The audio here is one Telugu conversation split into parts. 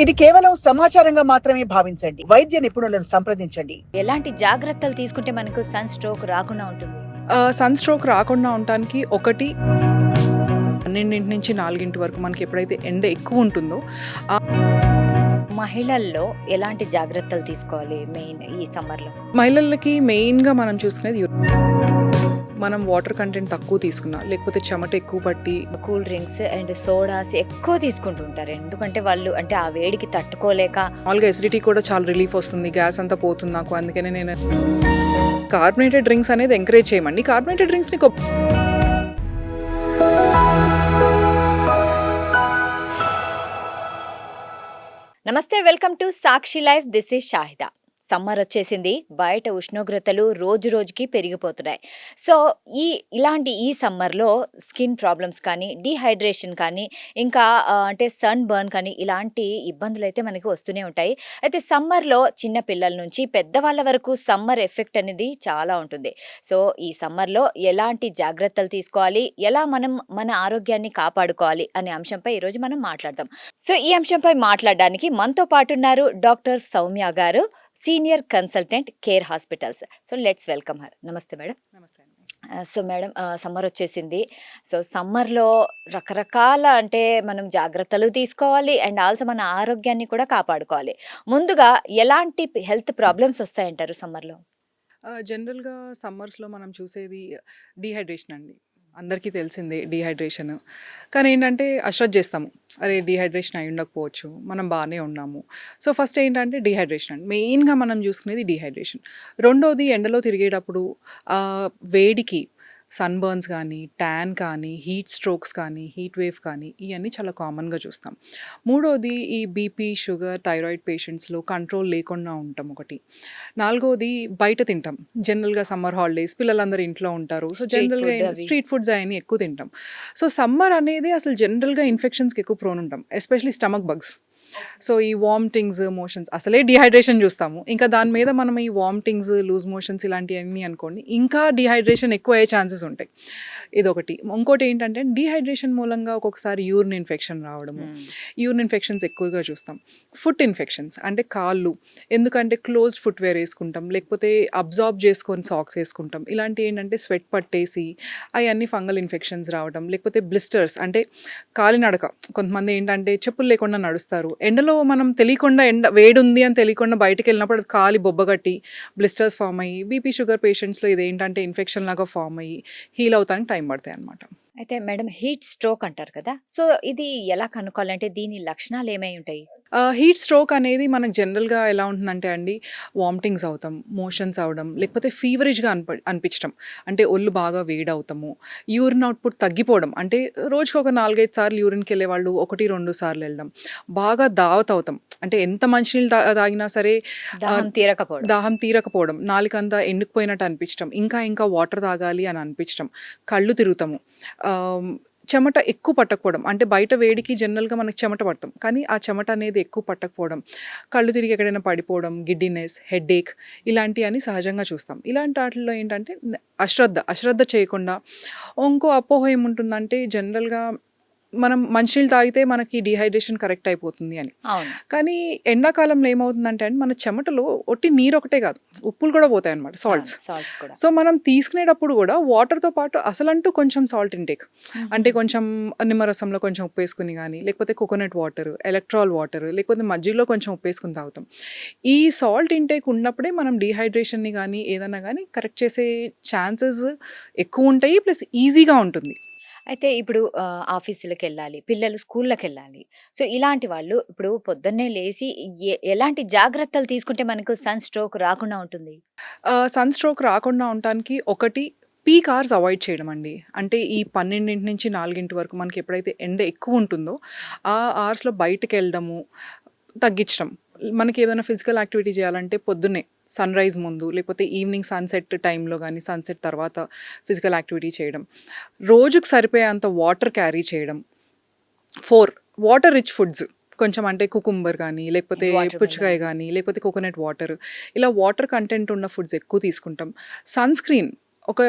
ఇది కేవలం సమాచారంగా మాత్రమే భావించండి. వైద్య నిపుణులను సంప్రదించండి. ఎలాంటి జాగ్రత్తలు తీసుకుంటే మనకు సన్ స్ట్రోక్ రాకుండా ఉంటుంది? సన్ స్ట్రోక్ రాకుండా ఉండటానికి ఒకటి 12-4 వరకు మనకి ఎప్పుడైతే ఎండ ఎక్కువ ఉంటుందో మహిళల్లో ఎలాంటి జాగ్రత్తలు తీసుకోవాలి మెయిన్ ఈ సమ్మర్లో? మహిళలకి మెయిన్గా మనం చూసుకునేది మనం వాటర్ కంటెంట్ తక్కువ తీసుకున్నా, లేకపోతే చెమట ఎక్కువ పట్టి కూల్ డ్రింక్స్ అండ్ సోడాస్ ఎక్కువ తీసుకుంటుంటారు. ఎందుకంటే వాళ్ళు అంటే ఆ వేడికి తట్టుకోలేక. మామూలుగా ఎసిడిటీ కూడా చాలా రిలీఫ్ వస్తుంది, గ్యాస్ అంతా పోతుంది నాకు. అందుకనే నేను కార్బోనేటెడ్ డ్రింక్స్ అనేది ఎంకరేజ్ చేయమండి. కార్బోనేటెడ్ డ్రింక్స్ని నమస్తే, welcome to Sakshi life. This is Shahida. Summer వచ్చేసింది, బయట ఉష్ణోగ్రతలు రోజు రోజుకి పెరిగిపోతున్నాయి. సో ఇలాంటి ఈ సమ్మర్లో స్కిన్ ప్రాబ్లమ్స్ కానీ, డీహైడ్రేషన్ కానీ, ఇంకా అంటే సన్ బర్న్ కానీ ఇలాంటి ఇబ్బందులు అయితే మనకి వస్తూనే ఉంటాయి. అయితే సమ్మర్లో చిన్న పిల్లల నుంచి పెద్దవాళ్ళ వరకు సమ్మర్ ఎఫెక్ట్ అనేది చాలా ఉంటుంది. సో ఈ సమ్మర్లో ఎలాంటి జాగ్రత్తలు తీసుకోవాలి, ఎలా మనం మన ఆరోగ్యాన్ని కాపాడుకోవాలి అనే అంశంపై ఈరోజు మనం మాట్లాడదాం. సో ఈ అంశంపై మాట్లాడడానికి మనతో పాటు ఉన్నారు డాక్టర్ సౌమ్య గారు, senior consultant, care hospitals. So let's welcome her. నమస్తే మేడం. నమస్తే అండి. సో మేడం, సమ్మర్ వచ్చేసింది. సో సమ్మర్లో రకరకాల అంటే మనం జాగ్రత్తలు తీసుకోవాలి అండ్ ఆల్సో మన ఆరోగ్యాన్ని కూడా కాపాడుకోవాలి. ముందుగా ఎలాంటి హెల్త్ ప్రాబ్లమ్స్ వస్తాయంటారు సమ్మర్లో? జనరల్గా సమ్మర్స్లో మనం చూసేది డీహైడ్రేషన్ అండి. అందరికీ తెలిసిందే డీహైడ్రేషన్. కానీ ఏంటంటే అశ్రద్ధ చేస్తాము, అరే డీహైడ్రేషన్ అయి ఉండకపోవచ్చు, మనం బాగానే ఉన్నాము. సో ఫస్ట్ ఏంటంటే డీహైడ్రేషన్ అండి, మెయిన్గా మనం చూసుకునేది డీహైడ్రేషన్. రెండోది ఎండలో తిరిగేటప్పుడు వేడికి సన్బర్న్స్ కానీ, ట్యాన్ కానీ, హీట్ స్ట్రోక్స్ కానీ, హీట్ వేవ్ కానీ ఇవన్నీ చాలా కామన్గా చూస్తాం. మూడోది ఈ బీపీ, షుగర్, థైరాయిడ్ పేషెంట్స్లో కంట్రోల్ లేకుండా ఉంటాం ఒకటి. నాలుగోది బయట తింటాం. జనరల్గా సమ్మర్ హాలిడేస్ పిల్లలందరూ ఇంట్లో ఉంటారు. సో జనరల్గా స్ట్రీట్ ఫుడ్స్ అవన్నీ ఎక్కువ తింటాం. సో సమ్మర్ అనేది అసలు జనరల్గా ఇన్ఫెక్షన్స్కి ఎక్కువ ప్రోన్ ఉంటాం, ఎస్పెషలీ స్టమక్ బగ్స్. సో ఈ వామిటింగ్స్, మోషన్స్, అసలే డీహైడ్రేషన్ చూస్తాము, ఇంకా దాని మీద మనం ఈ వామిటింగ్స్, లూజ్ మోషన్స్ ఇలాంటివన్నీ అనుకోండి, ఇంకా డీహైడ్రేషన్ ఎక్కువ అయ్యే ఛాన్సెస్ ఉంటాయి. ఇదొకటి. ఇంకోటి ఏంటంటే డీహైడ్రేషన్ మూలంగా ఒక్కొక్కసారి యూరిన్ ఇన్ఫెక్షన్ రావడము. యూరిన్ ఇన్ఫెక్షన్స్ ఎక్కువగా చూస్తాం. ఫుట్ ఇన్ఫెక్షన్స్ అంటే కాళ్ళు, ఎందుకంటే క్లోజ్డ్ ఫుట్వేర్ వేసుకుంటాం, లేకపోతే అబ్జార్బ్ చేసుకొని సాక్స్ వేసుకుంటాం. ఇలాంటి ఏంటంటే స్వెట్ పట్టేసి అవన్నీ ఫంగల్ ఇన్ఫెక్షన్స్ రావడం, లేకపోతే బ్లిస్టర్స్ అంటే కాలినడక. కొంతమంది ఏంటంటే చెప్పులు లేకుండా నడుస్తారు, ఎండలో మనం తెలియకుండా వేడి ఉంది అని తెలియకుండా బయటకు వెళ్ళినప్పుడు అది కాలి బొబ్బగట్టి బ్లిస్టర్స్ ఫామ్ అయ్యి, బీపీ షుగర్ పేషెంట్స్లో ఇదేంటంటే ఇన్ఫెక్షన్ లాగా ఫామ్ అయ్యి హీల్ అవుతానికి టైం పడతాయి అన్నమాట. అయితే మేడం, హీట్ స్ట్రోక్ అంటారు కదా, సో ఇది ఎలా కనుక్కోవాలంటే దీని లక్షణాలు ఏమై ఉంటాయి? హీట్ స్ట్రోక్ అనేది మనకు జనరల్గా ఎలా ఉంటుందంటే అండి, వామిటింగ్స్ అవుతాం, మోషన్స్ అవడం, లేకపోతే ఫీవరిష్గా అనిపించడం, అంటే ఒళ్ళు బాగా వేడవుతాము, యూరిన్ అవుట్పుట్ తగ్గిపోవడం, అంటే రోజుకి ఒక 4-5 సార్లు యూరిన్కి వెళ్ళే వాళ్ళు 1-2 సార్లు వెళ్ళడం, బాగా దావత్ అవుతాం, అంటే ఎంత మంచినీళ్ళు తాగినా సరే దాహం తీరకపోవడం, నాలుకంతా ఎండుకుపోయినట్టు అనిపించడం, ఇంకా ఇంకా వాటర్ తాగాలి అని అనిపించడం, కళ్ళు తిరుగుతాము, చెమట ఎక్కువ పట్టకపోవడం, అంటే బయట వేడికి జనరల్గా మనకు చెమట పడతాం, కానీ ఆ చెమట అనేది ఎక్కువ పట్టకపోవడం, కళ్ళు తిరిగి ఎక్కడైనా పడిపోవడం, గిడ్డినెస్, హెడేక్ ఇలాంటివన్నీ సహజంగా చూస్తాం. ఇలాంటి వాటిల్లో ఏంటంటే అశ్రద్ధ చేయకుండా. ఇంకో అపోహ ఏముంటుందంటే జనరల్గా మనం మంచినీళ్ళు తాగితే మనకి డీహైడ్రేషన్ కరెక్ట్ అయిపోతుంది అని. కానీ ఎండాకాలంలో ఏమవుతుందంటే అండి, మన చెమటలో ఒట్టి నీరు ఒకటే కాదు, ఉప్పులు కూడా పోతాయి అన్నమాట, సాల్ట్స్. సో మనం తీసుకునేటప్పుడు కూడా వాటర్తో పాటు అసలంటూ కొంచెం సాల్ట్ ఇంటేక్, అంటే కొంచెం నిమ్మరసంలో కొంచెం ఉప్పు వేసుకుని కానీ, లేకపోతే కోకోనట్ వాటర్, ఎలక్ట్రాల్ వాటర్, లేకపోతే మజ్జిగలో కొంచెం ఉప్పు వేసుకుని తాగుతాం. ఈ సాల్ట్ ఇంటేక్ ఉన్నప్పుడే మనం డీహైడ్రేషన్ని కానీ ఏదైనా కానీ కరెక్ట్ చేసే ఛాన్సెస్ ఎక్కువ ఉంటాయి, ప్లస్ ఈజీగా ఉంటుంది. అయితే ఇప్పుడు ఆఫీసులకు వెళ్ళాలి, పిల్లలు స్కూళ్ళకి వెళ్ళాలి. సో ఇలాంటి వాళ్ళు ఇప్పుడు పొద్దున్నే లేచి ఎలాంటి జాగ్రత్తలు తీసుకుంటే మనకు సన్ స్ట్రోక్ రాకుండా ఉంటుంది? సన్ స్ట్రోక్ రాకుండా ఉండటానికి ఒకటి పీక్ అవర్స్ అవాయిడ్ చేయడం అండి. అంటే ఈ 12-4 వరకు మనకి ఎప్పుడైతే ఎండ ఎక్కువ ఉంటుందో ఆ అవర్స్లో బయటకు వెళ్ళడము తగ్గించడం. మనకి ఏదైనా ఫిజికల్ యాక్టివిటీ చేయాలంటే పొద్దున్నే సన్ రైజ్ ముందు, లేకపోతే ఈవినింగ్ సన్సెట్ టైంలో కానీ సన్సెట్ తర్వాత ఫిజికల్ యాక్టివిటీ చేయడం, రోజుకు సరిపోయేంత వాటర్ క్యారీ చేయడం. 4 వాటర్ రిచ్ ఫుడ్స్, కొంచెం అంటే కుకుంబర్ కానీ, లేకపోతే పుచ్చకాయ కానీ, లేకపోతే కోకోనట్ వాటర్, ఇలా వాటర్ కంటెంట్ ఉన్న ఫుడ్స్ ఎక్కువ తీసుకుంటాం. సన్ స్క్రీన్ ఒక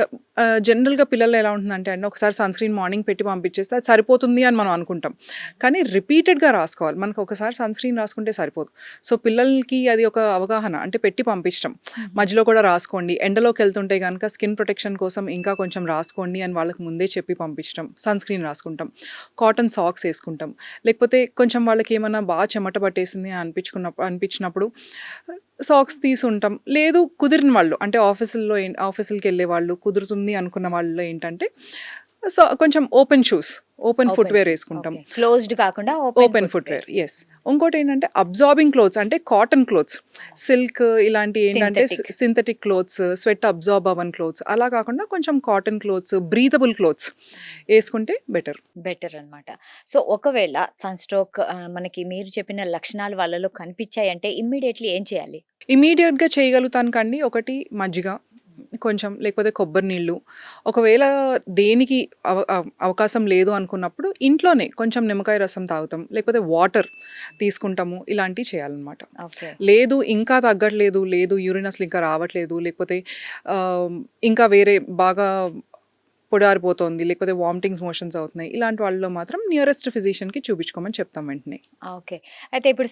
జనరల్‌గా పిల్లల్లో ఎలా ఉంటుందంటే అండి, ఒకసారి సన్‌స్క్రీన్ మార్నింగ్ పెట్టి పంపించేస్తే అది సరిపోతుంది అని మనం అనుకుంటాం. కానీ రిపీటెడ్‌గా రాసుకోవాలి. మనకు ఒకసారి సన్‌స్క్రీన్ రాసుకుంటే సరిపోదు. సో, పిల్లలకి అది ఒక అవగాహన అంటే పెట్టి పంపించటం. మధ్యలో కూడా రాసుకోండి. ఎండలోకెళ్తుంటే గనక స్కిన్ ప్రొటెక్షన్ కోసం ఇంకా కొంచెం రాసుకోండి అని వాళ్ళకి ముందే చెప్పి పంపించటం. సన్‌స్క్రీన్ రాసుకుంటాం. కాటన్ సాక్స్ ఏసుకుంటాం. లేకపోతే కొంచెం వాళ్ళకేమన్నా బాగా చెమట పట్టేసింది అనిపించినప్పుడు సాక్స్ తీసుంటాం. లేదు కుదిరిన వాళ్ళు అంటే ఆఫీసులకెళ్ళే వాళ్ళు కుదురుతుంది అనుకున్న వాళ్ళలో ఏంటంటే కొంచెం ఓపెన్ ఫుట్‌వేర్ ఏసుకుంటాం. క్లోజ్డ్ కాకుండా ఓపెన్ ఫుట్‌వేర్. యెస్. ఇంకోటేంటంటే అబ్జార్బింగ్ క్లోత్స్ అంటే కాటన్ క్లోత్స్, సిల్క్ ఇలాంటి ఏంటంటే సింథటిక్ క్లోత్స్, స్వెట్ అబ్జార్బ్ అవ్వని క్లోత్స్ అలా కాకుండా కొంచెం కాటన్ క్లోత్స్, బ్రీతబుల్ క్లోత్స్ ఏసుకుంటే బెటర్ అన్నమాట. సో, ఒకవేళ సన్ స్ట్రోక్ మనకి మీరు చెప్పిన లక్షణాలు వాళ్ళలో కనిపించాయంటే ఇమ్మీడియేట్‌లీ ఏం చేయాలి? ఇమ్మీడియేట్‌గా చేయగలుగుతాను కండి. ఒకటి మజ్జిగ కొంచెం, లేకపోతే కొబ్బరి నీళ్ళు. ఒకవేళ దేనికి అవకాశం లేదు అనుకున్నప్పుడు ఇంట్లోనే కొంచెం నిమ్మకాయ రసం తాగుతాం. లేకపోతే వాటర్ తీసుకుంటాము. ఇలాంటివి చేయాలన్నమాట. ఓకే. లేదు ఇంకా తగ్గట్లేదు, లేదు యూరిన్ అసలు ఇంకా రావట్లేదు, లేకపోతే ఇంకా వేరే బాగా పొడారిపోతోంది, లేకపోతే వామిటింగ్స్, మోషన్స్ అవుతున్నాయి. ఇలాంటి వాళ్ళలో మాత్రం నియరెస్ట్ ఫిజిషియన్‌కి చూపించుకోమని చెప్తాం వెంటనే. ఓకే. అయితే ఇప్పుడు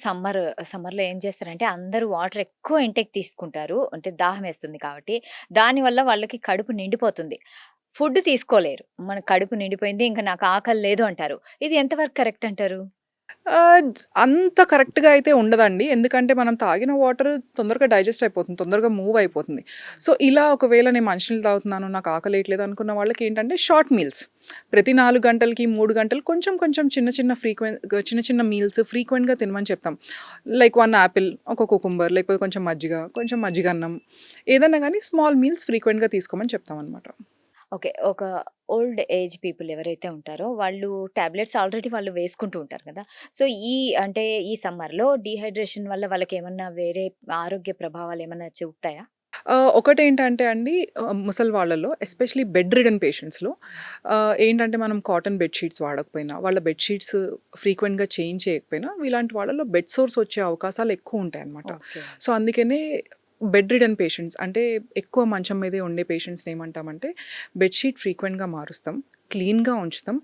సమ్మర్‌లో ఏం చేస్తారంటే అందరూ వాటర్ ఎక్కువ ఇంటేక్ తీసుకుంటారు. అంటే దాహం వేస్తుంది కాబట్టి. దానివల్ల వాళ్ళకి కడుపు నిండిపోతుంది. ఫుడ్ తీసుకోలేరు. మన కడుపు నిండిపోయింది. ఇంక నాకు ఆకలి లేదు అంటారు. ఇది ఎంతవరకు కరెక్ట్ అంటారు? అంత కరెక్ట్‌గా అయితే ఉండదండి. ఎందుకంటే మనం తాగిన వాటర్ తొందరగా డైజెస్ట్ అయిపోతుంది. తొందరగా మూవ్ అయిపోతుంది. సో, ఇలా ఒకవేళ నేను మంచినీళ్ళు తాగుతున్నాను, నాకు ఆకలేయట్లేదు అనుకున్న వాళ్ళకేంటంటే షార్ట్ మీల్స్. ప్రతి 4 గంటలకి, 3 గంటలు కొంచెం కొంచెం చిన్న చిన్న మీల్స్ ఫ్రీక్వెంట్‌గా తినమని చెప్తాం. లైక్ 1 యాపిల్, ఒక కుకుంబర్, లేకపోతే కొంచెం మజ్జిగ, కొంచెం మజ్జిగన్నం. ఏదన్నా గానీ స్మాల్ మీల్స్ ఫ్రీక్వెంట్‌గా తీసుకోమని చెప్తామనమాట. ఓకే. ఒక ఓల్డ్ ఏజ్ పీపుల్ ఎవరైతే ఉంటారో వాళ్ళు టాబ్లెట్స్ ఆల్రెడీ వాళ్ళు వేసుకుంటూ ఉంటారు కదా! సో, అంటే ఈ సమ్మర్‌లో డీహైడ్రేషన్ వల్ల వాళ్ళకేమన్నా వేరే ఆరోగ్య ప్రభావాలేమన్నా చూపుతాయా? ఒకటేంటంటే అండి, ముసలి వాళ్ళలో ఎస్పెషల్లీ బెడ్ రిడెన్ పేషెంట్స్‌లో ఏంటంటే మనం కాటన్ బెడ్ షీట్స్ వాడకపోయినా, వాళ్ళ బెడ్ షీట్స్ ఫ్రీక్వెంట్‌గా చేంజ్ చేయకపోయినా, ఇలాంటి వాళ్ళలో బెడ్ సోర్స్ వచ్చే అవకాశాలు ఎక్కువుంటాయన్నమాట. ఓకే. సో, అందుకనే బెడ్ రిడెన్ పేషెంట్స్ అంటే ఎక్కువ మంచం మీదే ఉండే పేషెంట్స్‌ని ఏమంటామంటే బెడ్‌షీట్ ఫ్రీక్వెంట్‌గా మారుస్తాం, క్లీన్‌గా ఉంచుతాం.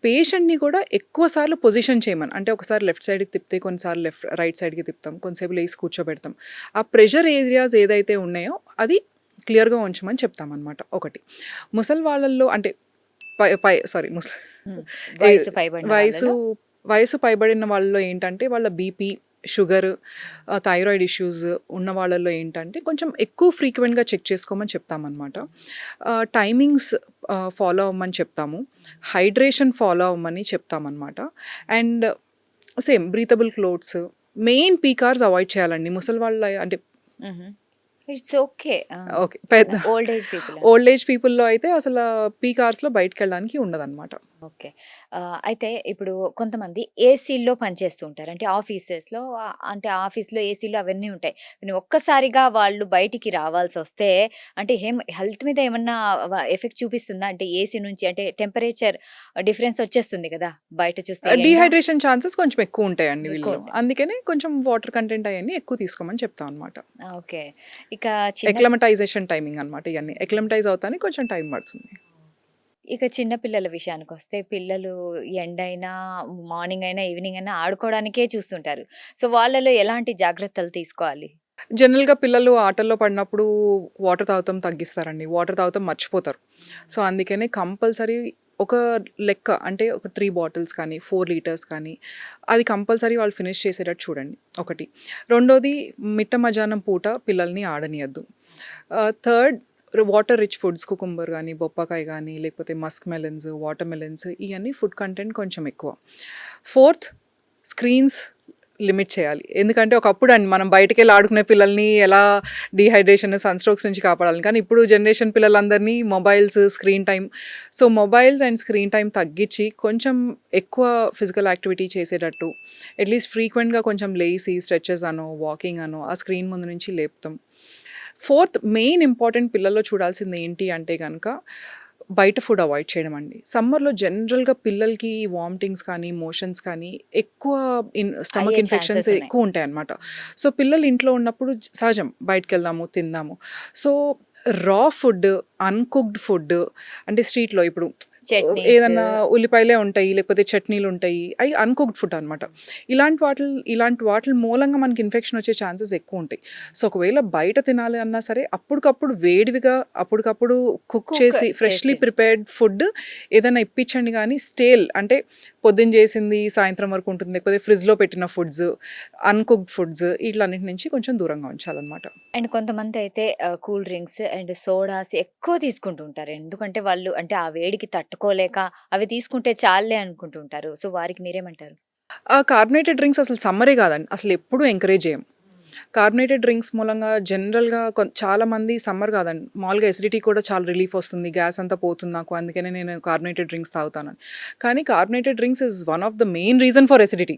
పేషెంట్‌ని కూడా ఎక్కువ సార్లు పొజిషన్ చేయమని, అంటే ఒకసారి లెఫ్ట్ సైడ్‌కి తిప్పితే కొన్నిసార్లు రైట్ సైడ్‌కి తిప్పుతాం. కొంతసేపు లేసి కూర్చోబెడతాం. ఆ ప్రెషర్ ఏరియాస్ ఏదైతే ఉన్నాయో అది క్లియర్‌గా ఉంచమని చెప్తామనమాట ఒకటి. ముసలి వాళ్ళల్లో అంటే పై పై సారీ ముస హ్మ్. ఏ వయసు పైబడిన వయసు వాళ్ళలో? వయసు పైబడిన వాళ్ళలో ఏంటంటే వాళ్ళ బీపీ, షుగర్, థైరాయిడ్ ఇష్యూస్ ఉన్న వాళ్ళలో ఏంటంటే కొంచెం ఎక్కువ ఫ్రీక్వెంట్‌గా చెక్ చేసుకోమని చెప్తామనమాట. టైమింగ్స్ ఫాలో అవ్వమని చెప్తాము. హైడ్రేషన్ ఫాలో అవ్వమని చెప్తామనమాట. And same breathable clothes, main peak hours avoid చేయాలండి. ముసలి వాళ్ళ అంటే హుహు. It's okay. ఆ! ఓకే. పెద్ద old age people. Old age పీపుల్‌లో అయితే అసల పీక్ అవర్స్‌లో బయటికెళ్ళడానికి ఉండదనమాట. ఓకే. అయితే ఇప్పుడు కొంతమంది ఏసీల్లో పనిచేస్తూ ఉంటారు. అంటే ఆఫీసెస్‌లో అంటే ఆఫీస్‌లో ఏసీలు అవన్నీ ఉంటాయి. కానీ ఒక్కసారిగా వాళ్ళు బయటికి రావాల్సొస్తే అంటే హెల్త్ మీద ఏమన్నా ఎఫెక్ట్ చూపిస్తుందా? అంటే ఏసీ నుంచి అంటే టెంపరేచర్ డిఫరెన్స్ వచ్చేస్తుంది గదా! బయట చూస్తే ఎండ డీహైడ్రేషన్ ఛాన్సెస్ కొంచెం ఎక్కువుంటాయండి వీళ్ళలో. ఎక్కువుంటాయి. అందుకనే కొంచెం వాటర్ కంటెంట్ అయన్నీ ఎక్కువ తీసుకోమని చెప్తాం అనమాట. ఓకే. ఇక చిన్న ఎక్లమటైజేషన్ టైమింగ్ అనమాట ఇయన్నీ. ఎక్లమటైజ్ అవుతానికి కొంచెం టైం పడుతుంది. ఇక చిన్న పిల్లల విషయానికొస్తే పిల్లలు ఎండైనా, మార్నింగ్ అయినా, ఈవినింగ్ అయినా ఆడుకోవడానికే చూస్తుంటారు. సో, వాళ్ళలో ఎలాంటి జాగ్రత్తలు తీసుకోవాలి? జనరల్‌గా పిల్లలు ఆటల్లో పడినప్పుడు వాటర్ తాగటం తగ్గిస్తారండి. వాటర్ తాగటం మర్చిపోతారు. సో, అందుకనే కంపల్సరీ ఒక లెక్క అంటే ఒక 3 బాటిల్స్ కానీ, 4 లీటర్స్ కానీ అది కంపల్సరీ వాళ్ళు ఫినిష్ చేసేటట్టు చూడండి ఒకటి. రెండోది మిట్ట మధ్యాహ్నం పూట పిల్లల్ని ఆడనీయద్దు. Third water rich foods cucumber గానీ, బొప్పకాయ గానీ, లేకపోతే మస్క్ మెలన్స్, వాటర్ మెలన్స్ ఇయన్నీ ఫుడ్ కంటెంట్ కొంచెం ఎక్కువ. ఫోర్త్ స్క్రీన్స్ లిమిట్ చేయాలి. ఎందుకంటే ఒకప్పుడండి మనం బయటికెళ్ళి ఆడుకునే పిల్లల్ని ఎలా డీహైడ్రేషన్, సన్ స్ట్రోక్స్ నుంచి కాపాడాలి. కానీ ఇప్పుడు జనరేషన్ పిల్లలందరినీ mobiles, screen time. So, mobiles and screen time తగ్గించి కొంచెం ఎక్కువ ఫిజికల్ యాక్టివిటీ చేసేటట్టు అట్‌లీస్ట్ ఫ్రీక్వెంట్‌గా కొంచెం లేసి స్ట్రెచెస్ అనో, వాకింగ్ అనో ఆ స్క్రీన్ ముందు నుంచి లేపుతాం. ఫోర్త్ మెయిన్ ఇంపార్టెంట్ పిల్లల్లో చూడాల్సింది ఏంటి అంటే గనక బయట ఫుడ్ అవాయిడ్ చేయడం అండి. సమ్మర్‌లో జనరల్‌గా పిల్లలకి వామిటింగ్స్ కానీ, మోషన్స్ కానీ ఎక్కువ స్టమక్ అయ్యే ఇన్ఫెక్షన్స్ ఛాన్సెస్ ఉన్నాయి. ఎక్కువుంటాయన్నమాట. సో, పిల్లలు ఇంట్లో ఉన్నప్పుడు సహజం బయటికెళ్దాము, తిందాము. సో, రా ఫుడ్, అన్‌కుక్డ్ ఫుడ్ అంటే స్ట్రీట్‌లో ఇప్పుడు చట్నీస్. ఏదన్నా ఉల్లిపాయలే ఉంటాయి, లేకపోతే చట్నీలు ఉంటాయి. అయి అన్‌కుక్డ్ ఫుడ్ అనమాట. ఇలాంటి వాటిల మూలంగా మనకి ఇన్ఫెక్షన్ వచ్చే ఛాన్సెస్ ఎక్కువ ఉంటాయి. సో, ఒకవేళ బయట తినాలి అన్నా సరే అప్పటికప్పుడు వేడివిగా అప్పటికప్పుడు కుక్ చేసి ఫ్రెష్‌లీ ప్రిపేర్డ్ ఫుడ్ ఏదైనా ఇప్పించండి గానీ అంటే పొద్దున చేసింది సాయంత్రం వరకు ఉంటుంది. లేకపోతే ఫ్రిడ్జ్‌లో పెట్టిన ఫుడ్స్, అన్‌కుక్డ్ ఫుడ్స్ వీటిలన్నిటి నుంచి కొంచెం దూరంగా ఉంచాలన్నమాట. అండ్ కొంతమంది అయితే కూల్ డ్రింక్స్ అండ్ సోడాస్ ఎక్కువ తీసుకుంటూ ఉంటారు. ఎందుకంటే వాళ్ళు అంటే ఆ వేడికి తట్టుకోలేక అవి తీసుకుంటే చాలులే అనుకుంటుంటారు. సో, వారికి మీరేమంటారు? ఆ కార్బోనేటెడ్ డ్రింక్స్ అసలు సమ్మరే కాదండి. అసలు ఎప్పుడూ ఎంకరేజ్ చేయం. కార్బోనేటెడ్ డ్రింక్స్ మూలంగా జనరల్‌గా చాలామంది సమ్మర్ కాదండి. మామూలుగా ఎసిడిటీ కూడా చాలా రిలీఫ్ వస్తుంది. గ్యాస్ అంతా పోతుంది నాకు. అందుకనే నేను కార్బోనేటెడ్ డ్రింక్స్ తాగుతానని. కానీ carbonated drinks is one of the main reason for acidity.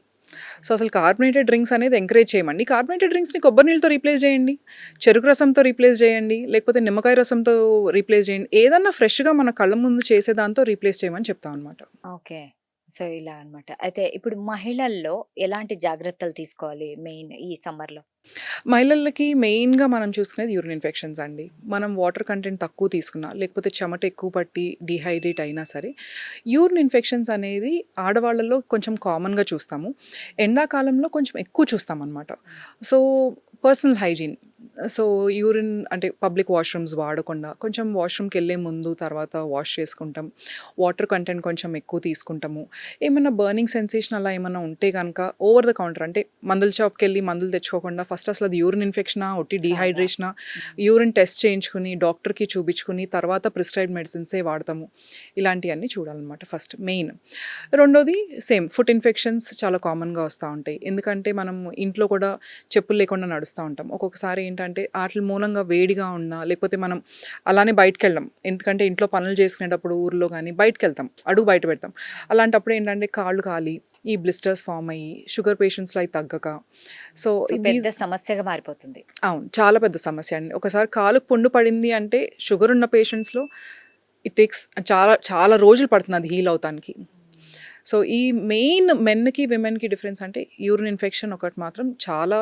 So, అసలు కార్బోనేటెడ్ డ్రింక్స్ అనేది ఎంకరేజ్ చేయమండి. కార్బోనేటెడ్ డ్రింక్స్‌ని కొబ్బరి నీళ్ళతో రీప్లేస్ చేయండి. చెరుకు రసంతో రీప్లేస్ చేయండి. లేకపోతే నిమ్మకాయ రసంతో రీప్లేస్ చేయండి. ఏదన్నా ఫ్రెష్‌గా మన కళ్ళ ముందు చేసేదాంతో రీప్లేస్ చేయమని చెప్తామనమాట. ఓకే. సో, ఇలా అన్నమాట. అయితే ఇప్పుడు మహిళల్లో ఎలాంటి జాగ్రత్తలు తీసుకోవాలి మెయిన్ ఈ సమ్మర్‌లో? మహిళలకి మెయిన్‌గా మనం చూసుకునేది యూరిన్ ఇన్ఫెక్షన్స్ అండి. మనం వాటర్ కంటెంట్ తక్కువ తీసుకున్నా, లేకపోతే చెమట ఎక్కువ పట్టి డీహైడ్రేట్ అయినా సరే, యూరిన్ ఇన్ఫెక్షన్స్ అనేది ఆడవాళ్ళలో కొంచెం కామన్‌గా చూస్తాము. ఎండాకాలంలో కొంచెం ఎక్కువ చూస్తామనమాట. So, personal hygiene. So, urine అంటే పబ్లిక్ వాష్‌రూమ్స్ వాడకుండా కొంచెం వాష్‌రూమ్‌కెళ్ళే ముందు, తర్వాత వాష్ చేసుకుంటాం. వాటర్ కంటెంట్ కొంచెం ఎక్కువ తీసుకుంటాము. ఏమన్నా బర్నింగ్ సెన్సేషన్ అలా ఏమన్నా ఉంటే గనక ఓవర్ ద కౌంటర్ అంటే మందుల షాప్‌కెళ్ళి మందులు తెచ్చుకోకుండా ఫస్ట్ అసలు అది యూరిన్ ఇన్ఫెక్షనా, ఒట్టి డీహైడ్రేషనా, యూరిన్ టెస్ట్ చేయించుకుని, డాక్టర్‌కి చూపించుకుని, తర్వాత ప్రిస్క్రైబ్డ్ మెడిసిన్సే వాడతాము. ఇలాంటియన్నీ చూడాలన్నమాట ఫస్ట్ మెయిన్. రెండోది సేమ్ ఫుట్ ఇన్ఫెక్షన్స్ చాలా కామన్‌గా వస్తా ఉంటాయి. ఎందుకంటే మనం ఇంట్లో కూడా చెప్పులు లేకుండా నడుస్తా ఉంటాం. ఒక్కొక్కసారి ఏంటంటే ఆటిల మూలంగా వేడిగా ఉన్నా, లేకపోతే మనం అలానే బయటికెళ్ళం. ఎందుకంటే ఇంట్లో పనులు చేసుకునేటప్పుడు ఊర్లో గానీ బయటికెళ్తాం. అడుగు బయట పెడతాం. అలాంటప్పుడు ఏంటంటే కాళ్ళు కాలి, ఈ బ్లిస్టర్స్ ఫార్మ్ అయ్యి, షుగర్ పేషెంట్స్‌లో అయి తగ్గక సో, సో, పెద్ద సమస్యగా మారిపోతుంది. అవును. చాలా పెద్ద సమస్య అండి. ఒకసారి కాలుకి పుండు పడింది అంటే షుగర్ ఉన్న పేషెంట్స్‌లో ఇట్ టేక్స్ చాలా చాలా రోజులు పడుతుంది అది హీల్ అవుతానికి. సో, ఈ మెయిన్ మెన్‌కి, విమెన్‌కి డిఫరెన్స్ అంటే యూరిన్ ఇన్ఫెక్షన్ ఒకటి మాత్రం చాలా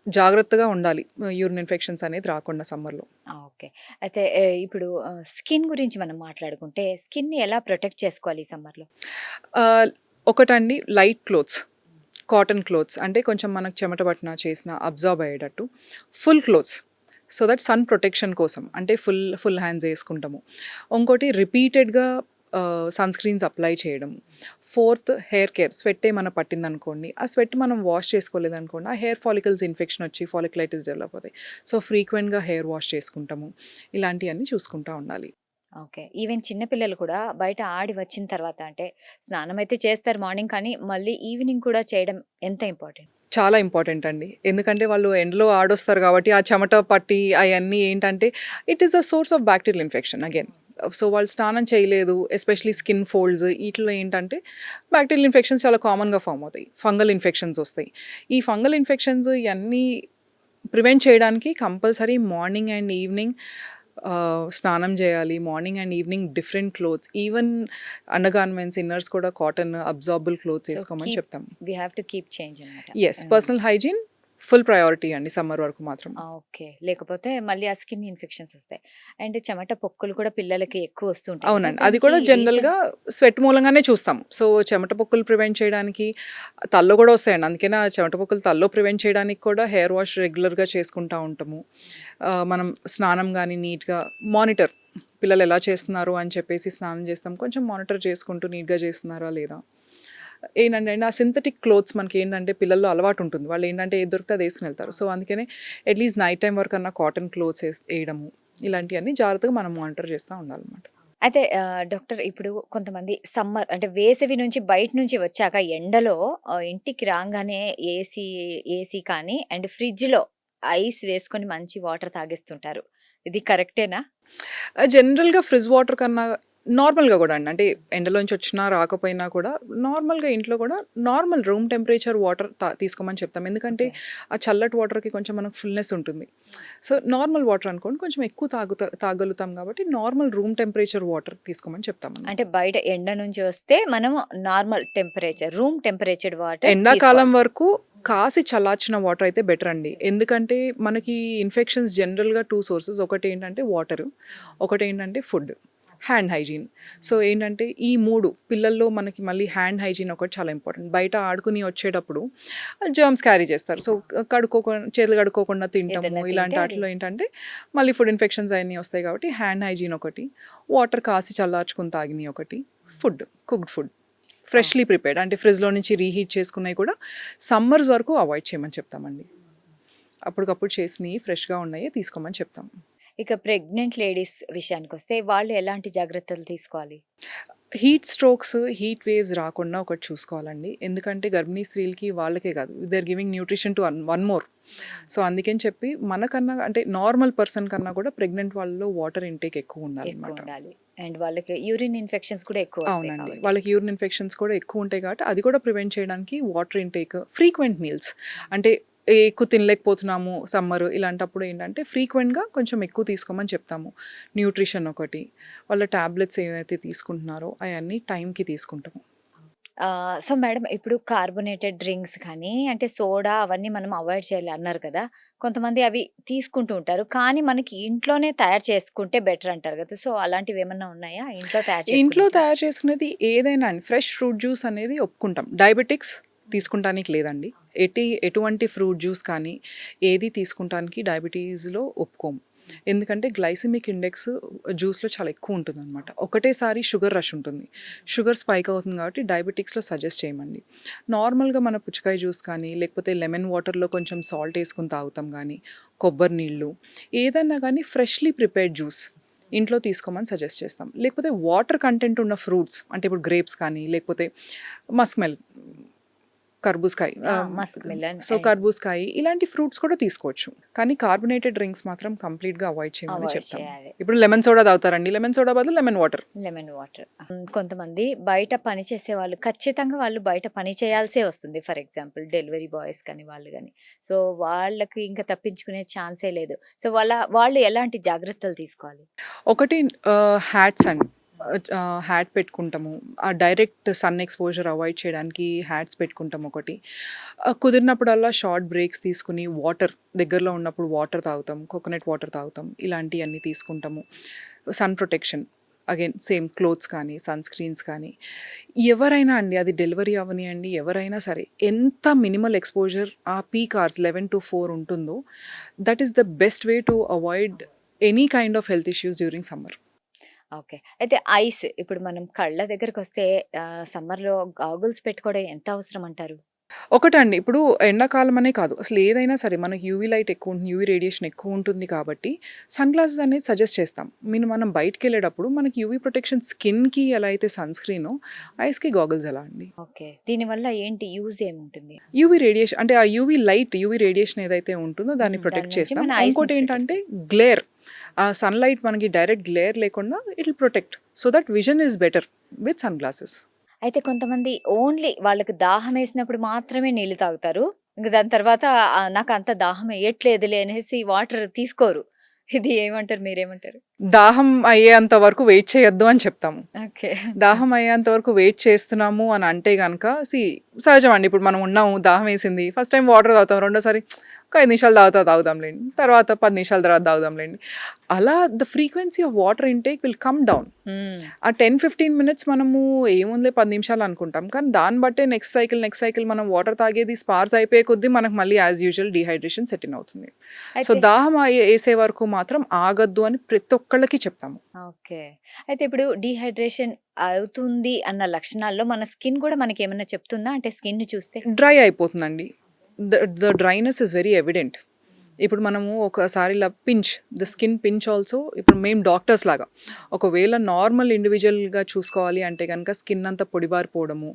జాగ్రత్తగా ఉండాలి. యూరిన్ ఇన్ఫెక్షన్స్ అనేది రాకుండా సమ్మర్‌లో. ఓకే. అయితే ఇప్పుడు స్కిన్ గురించి మనం మాట్లాడుకుంటే స్కిన్‌ని ఎలా ప్రొటెక్ట్ చేసుకోవాలి ఈ సమ్మర్‌లో? ఆహ్, ఒకటండి లైట్ క్లోత్స్, కాటన్ క్లోత్స్ అంటే కొంచెం మనకు చెమట పట్టినా, చేసినా అబ్జార్బ్ అయ్యేటట్టు. Full clothes so that sun protection కోసం అంటే ఫుల్ హ్యాండ్స్ ఏసుకుంటాము. ఇంకోటి రిపీటెడ్‌గా సన్ స్క్రీన్స్ అప్లై చేయడం. Fourth hair care. స్వెట్ ఏమన్నా పట్టిందనుకోండి, ఆ స్వెట్ మనం వాష్ చేసుకోలేదనుకోండి, ఆ హెయిర్ ఫాలికల్స్ ఇన్ఫెక్షన్ వచ్చి ఫాలిక్యులైటిస్ డెవలప్ అవుతాయి. సో, ఫ్రీక్వెంట్‌గా హెయిర్ వాష్ చేసుకుంటాము. ఇలాంటియన్నీ చూసుకుంటా ఉండాలి. ఓకే. ఈవెన్ చిన్న పిల్లలు కూడా బయట ఆడి వచ్చిన తర్వాత అంటే స్నానం అయితే చేస్తారు మార్నింగ్, కానీ మళ్ళీ ఈవినింగ్ కూడా చేయడం ఎంత ఇంపార్టెంట్? చాలా ఇంపార్టెంట్ అండి. ఎందుకంటే వాళ్ళు ఎండలో ఆడొస్తారు కాబట్టి, ఆ చెమట పట్టి అయన్నీ ఏంటంటే it is a source of bacterial infection again. So, వాళ్ళు స్నానం చేయలేదు, ఎస్పెషల్లీ స్కిన్ ఫోల్డ్స్ ఈటిలో ఏంటంటే బ్యాక్టీరియల్ ఇన్ఫెక్షన్స్ చాలా కామన్‌గా ఫార్మ్ అవుతాయి. ఫంగల్ ఇన్ఫెక్షన్స్ వస్తాయి. ఈ ఫంగల్ ఇన్ఫెక్షన్స్ ఇయన్నీ ప్రివెంట్ చేయడానికి కంపల్సరీ మార్నింగ్ అండ్ ఈవినింగ్ స్నానం చేయాలి. Morning and evening different clothes, even under garments, inners కూడా కాటన్ అబ్జార్బుల్ క్లోత్స్ సో, వేసుకోమని చెప్తాం. We have to keep change అన్నమాట. Yes. Personal hygiene full priority అండి సమ్మర్ వరకు మాత్రం. ఓకే. లేకపోతే మళ్ళీ ఆ స్కిన్ ఇన్ఫెక్షన్స్ వస్తాయి. అండ్ చెమట పొక్కులు కూడా పిల్లలకి ఎక్కువ వస్తుంటాయి. అవునండి. అది కూడా జనరల్‌గా స్వెట్ మూలంగానే చూస్తాం. సో, చెమట పొక్కులు ప్రివెంట్ చేయడానికి తలలో కూడా వస్తాయండి. అందుకనే ఆ చెమట పొక్కులు తలలో ప్రివెంట్ చేయడానికి కూడా హెయిర్ వాష్ రెగ్యులర్‌గా చేసుకుంటా ఉంటాము. మనం స్నానం గానీ నీట్‌గా మానిటర్ పిల్లలు ఎలా చేస్తున్నారు అని చెప్పేసి స్నానం చేస్తాం. కొంచెం మానిటర్ చేసుకుంటూ నీట్‌గా చేస్తున్నారా లేదా? ఏంటంటే ఆ సింథటిక్ క్లోత్స్ మనకేంటంటే పిల్లల్లో అలవాటు ఉంటుంది. వాళ్ళు ఏంటంటే ఏది దొరికితే అది వేసుకొని వెళ్తారు. సో, అందుకనే అట్‌లీస్ట్ నైట్ టైమ్ వరకన్నా కాటన్ క్లోత్స్ వేయడము ఇలాంటివన్నీ జాగ్రత్తగా మనం మానిటర్ చేస్తా ఉండాలన్నమాట. అయితే డాక్టర్ ఇప్పుడు కొంతమంది సమ్మర్ అంటే వేసవి నుంచి బయట నుంచి వచ్చాక ఎండలో ఇంటికి రాంగానే ఏసీ కానీ అండ్ ఫ్రిడ్జ్‌లో ఐస్ వేసుకొని మంచి వాటర్ తాగేస్తుంటారు. ఇది కరెక్టేనా? జనరల్‌గా ఫ్రిజ్ వాటర్ కన్నా నార్మల్‌గా కూడా అండి. అంటే ఎండలోంచి వచ్చినా రాకపోయినా కూడా నార్మల్‌గా ఇంట్లో కూడా నార్మల్ రూమ్ టెంపరేచర్ వాటర్ తీసుకోమని చెప్తాం. ఎందుకంటే ఓకే. ఆ చల్లటి వాటర్‌కి కొంచెం మనకు ఫుల్‌నెస్ ఉంటుంది. సో, నార్మల్ వాటర్ అనుకోండి కొంచెం ఎక్కువ తాగలుగుతాం కాబట్టి నార్మల్ రూమ్ టెంపరేచర్ వాటర్ తీసుకోమని చెప్తామన్నమాట. అంటే బయట ఎండ నుంచి వస్తే మనం నార్మల్ టెంపరేచర్ రూమ్ టెంపరేచర్డ్ వాటర్ ఎండాకాలం తీసుకోవాలి. వరకు కాసి చల్లార్చిన వాటర్ అయితే బెటర్ అండి. ఎందుకంటే మనకి ఇన్ఫెక్షన్స్ జనరల్‌గా 2 సోర్సెస్. ఒకటేంటంటే వాటరు, ఒకటేంటంటే ఫుడ్, హ్యాండ్ హైజీన్. సో ఏంటంటే ఈ 3 పిల్లల్లో మనకి మళ్ళీ హ్యాండ్ హైజీన్ ఒకటి చాలా ఇంపార్టెంట్. బయట ఆడుకుని వచ్చేటప్పుడు జర్మ్స్ క్యారీ చేస్తారు. సో చేతులు కడుక్కోకుండా తింటము. ఏదైనా ఇలాంటి తింటే ఆటిల్లో ఏంటంటే మళ్ళీ ఫుడ్ ఇన్ఫెక్షన్స్ అయన్నీ వస్తాయి కాబట్టి హ్యాండ్ హైజీన్ ఒకటి, వాటర్ కాసి చల్లార్చుకొని తాగినయి ఒకటి, food, cooked food. Freshly prepared అంటే ఫ్రిడ్జ్‌లో నుంచి రీహీట్ చేసుకున్నయి కూడా సమ్మర్స్ వరకు అవాయిడ్ చేయమని చెప్తామండి. అప్పటికప్పుడు చేసినయి ఫ్రెష్‌గా ఉన్నయే తీసుకోమని చెప్తాం. ఇక ప్రెగ్నెంట్ లేడీస్ విషయానికొస్తే వాళ్ళు ఎలాంటి జాగ్రత్తలు తీసుకోవాలి? హీట్ స్ట్రోక్స్, హీట్ వేవ్స్ రాకుండా ఒకటి చూసుకోవాలండి. ఎందుకంటే గర్భిణీ స్త్రీలకి వాళ్ళకే కాదు, they are giving nutrition to one more. So అందుకని చెప్పి మనకన్నా అంటే నార్మల్ పర్సన్ కన్నా కూడా ప్రెగ్నెంట్ వాళ్ళలో వాటర్ ఇంటేక్ ఎక్కువ ఎక్కువ ఉండాలన్నమాట. ఉండాలి. అండ్ వాళ్ళకి యూరిన్ ఇన్ఫెక్షన్స్ కూడా ఎక్కువ వస్తాయి అవునండి. కాబట్టి. వాళ్ళకి యూరిన్ ఇన్ఫెక్షన్స్ కూడా ఎక్కువ ఉంటాయి కాబట్టి అది కూడా ప్రివెంట్ చేయడానికి వాటర్ ఇంటేక్, ఫ్రీక్వెంట్ మీల్స్ అంటే ఎక్కువ తినలేకపోతున్నాము సమ్మర్ ఇలాంటప్పుడు ఏంటంటే ఫ్రీక్వెంట్గా కొంచెం ఎక్కువ తీసుకోమని చెప్తాము. న్యూట్రిషన్ ఒకటి, వాళ్ళ టాబ్లెట్స్ ఏవైతే తీసుకుంటున్నారో అవన్నీ టైంకి తీసుకుంటాము. సో మేడం ఇప్పుడు కార్బోనేటెడ్ డ్రింక్స్ కానీ అంటే సోడా అవన్నీ మనం అవాయిడ్ చేయాలి అన్నారు కదా! కొంతమంది అవి తీసుకుంటూ ఉంటారు. కానీ మనకి ఇంట్లోనే తయారు చేసుకుంటే బెటర్ అంటారు కదా! సో అలాంటివేమన్నా ఉన్నాయా? ఇంట్లో తయారు ఇంట్లో చేసుకునేటివి? తయారు చేసుకునేది ఏదైనా అండి, ఫ్రెష్ ఫ్రూట్ జ్యూస్ అనేది ఒప్పుకుంటాం. డయాబెటిక్స్ తీసుకుంటానికి లేదండి. ఎటువంటి ఫ్రూట్ జ్యూస్ కానీ ఏది తీసుకుంటానికి డయాబెటీస్‌లో ఒప్పుకోము. ఎందుకంటే గ్లైసెమిక్ ఇండెక్స్ జ్యూస్‌లో చాలా ఎక్కువ ఉంటుందన్నమాట. ఒకటేసారి షుగర్ రష్ ఉంటుంది. షుగర్ స్పైక్ అవుతుంది కాబట్టి డయాబెటిక్స్‌లో సజెస్ట్ చేయమండి. నార్మల్‌గా మన పుచ్చకాయ జ్యూస్ కానీ, లేకపోతే లెమన్ వాటర్‌లో కొంచెం సాల్ట్ ఏసుకొని తాగుతాం గానీ, కొబ్బరి నీళ్ళు ఏదన్నా గానీ ఫ్రెష్‌లీ ప్రిపేర్డ్ జ్యూస్ ఇంట్లో తీసుకోమని సజెస్ట్ చేస్తాం. లేకపోతే వాటర్ కంటెంట్ ఉన్న ఫ్రూట్స్ అంటే ఇప్పుడు గ్రేప్స్ కానీ, లేకపోతే మస్క్‌మెలన్, కర్బూజకాయ, మస్క్ మిలన్ సో కర్బూజకాయ ఇలాంటి ఫ్రూట్స్ కూడా తీసుకోవచ్చు. కానీ కార్బోనేటెడ్ డ్రింక్స్ మాత్రం కంప్లీట్‌గా అవాయిడ్ చేయమని అవాయిడ్ చెప్తాం. చేయాలి. ఇప్పుడు లెమన్ సోడా తాగుతారండి. లెమన్ సోడా బదులు లెమన్ వాటర్. Lemon water. కొంతమంది బయట పని చేసేవాళ్ళు ఖచ్చితంగా వాళ్ళు బయట పని చేయాల్సే వస్తుంది. ఫర్ ఎగ్జాంపుల్ డెలివరీ బాయ్స్ కానీ వాళ్ళు గాని. సో వాళ్ళకి ఇంకా తప్పించుకునే ఛాన్సే లేదు. సో వాళ్ళు ఎలాంటి జాగ్రత్తలు తీసుకోవాలి? ఒకటి హ్యాట్స్ అండి. హ్యాట్ పెట్టుకుంటాము. డైరెక్ట్ సన్ ఎక్స్‌పోజర్ అవాయిడ్ చేయడానికి హ్యాట్స్ పెట్టుకుంటాం ఒకటి. కుదిరినప్పుడల్లా షార్ట్ బ్రేక్స్ తీసుకుని వాటర్ దగ్గరలో ఉన్నప్పుడు వాటర్ తాగుతాం. కోకోనట్ వాటర్ తాగుతాం. ఇలాంటియన్నీ తీసుకుంటాము. Sun protection again same clothes కానీ, సన్ స్క్రీన్స్ కానీ ఎవరైనా అండి, అది డెలివరీ అవ్వనియండి ఎవరైనా సరే ఎంత మినిమల్ ఎక్స్‌పోజర్ ఆ పీక్ అవర్స్ 11-4 ఉంటుందో that is the best way to avoid any kind of health issues during summer. Okay. అయితే ఐస్ ఇప్పుడు మనం కళ్ళ దగ్గరకొస్తే సమ్మర్‌లో గాగుల్స్ పెట్టుకోవడం ఎంత అవసరం అంటారు? ఒకటండి, ఇప్పుడు ఎండాకాలం అనే కాదు, అసలు ఏదైనా సరే మనకి యూవీ లైట్ ఎక్కువ ఉంటుంది, యూవీ రేడియేషన్ ఎక్కువ ఉంటుంది కాబట్టి సన్ గ్లాసెస్ అనేది సజెస్ట్ చేస్తాం. మనం బయటికెళ్ళేటప్పుడు మనకి యూవీ ప్రొటెక్షన్ స్కిన్‌కి ఎలా అయితే సన్ స్క్రీనో, ఐస్‌కి గాగుల్స్ అలా అండి. ఓకే. దీనివల్ల ఏంటి యూజ్ ఏముంటుంది? యూవీ రేడియేషన్ అంటే ఆ యూవీ లైట్, యూవీ రేడియేషన్ ఏదైతే ఉంటుందో దాన్ని దాని ప్రొటెక్ట్ నుంచి చేస్తాం. మన ఐస్‌ని ఇంకోటి ప్రొటెక్ట్. ఏంటంటే గ్లేర్, ఆ సన్‌లైట్ మనకి డైరెక్ట్ గ్లేర్ లేకుండా it will protect. So that vision is better with sun glasses. అయితే కొంతమంది ఓన్లీ వాళ్ళకి దాహమేసినప్పుడు మాత్రమే నీళ్లు తాగుతారు. ఇంక దాని తర్వాత నాకంత దాహం ఎయట్లేదులే అనేసి వాటర్ తీసుకోరు. ఇది ఏమంటారు? మీరేమంటారు? దాహం అయ్యేంత వరకు వెయిట్ చేయొద్దు అని చెప్తాము. ఓకే. దాహం అయ్యేంత వరకు వెయిట్ చేస్తున్నాము అని అంటే గనక సహజం అండి. ఇప్పుడు మనం ఉన్నాము, దాహం వేసింది, ఫస్ట్ టైం వాటర్ తాగుతాం, రెండోసారి ఒక 5 నిమిషాలు తాగుదాంలేండి, తర్వాత 10 నిమిషాల తర్వాత తాగుదాంలేండి. అలా the frequency of water intake will come down. ఆ 10-15 మినిట్స్ మనము ఏముందిలే 10 నిమిషాలు అనుకుంటాం, కానీ దాన్ని బట్టే నెక్స్ట్ సైకిల్ మనం వాటర్ తాగేది స్పార్స్ అయిపోయే కొద్దీ మనకు మళ్ళీ యాజ్ యూజువల్ డీహైడ్రేషన్ సెటిల్ అవుతుంది. సో అయితే దాహం వేసే వరకు మాత్రం ఆగద్దు అని ప్రతి ఒక్కళ్ళకి చెప్తాము. ఓకే. అయితే ఇప్పుడు డీహైడ్రేషన్ అవుతుంది అన్న లక్షణాల్లో మన స్కిన్ కూడా మనకేమన్నా చెప్తుందా? అంటే స్కిన్‌ని చూస్తే? డ్రై అయిపోతుందండి. The dryness is very evident. ఇప్పుడు మనము ఒకసారి ఇలా ద స్కిన్ పించ్ ఆల్సో, ఇప్పుడు మేము డాక్టర్స్ లాగా ఒకవేళ నార్మల్ ఇండివిజువల్గా చూసుకోవాలి అంటే కనుక స్కిన్ అంతా పొడిబారిపోవడము,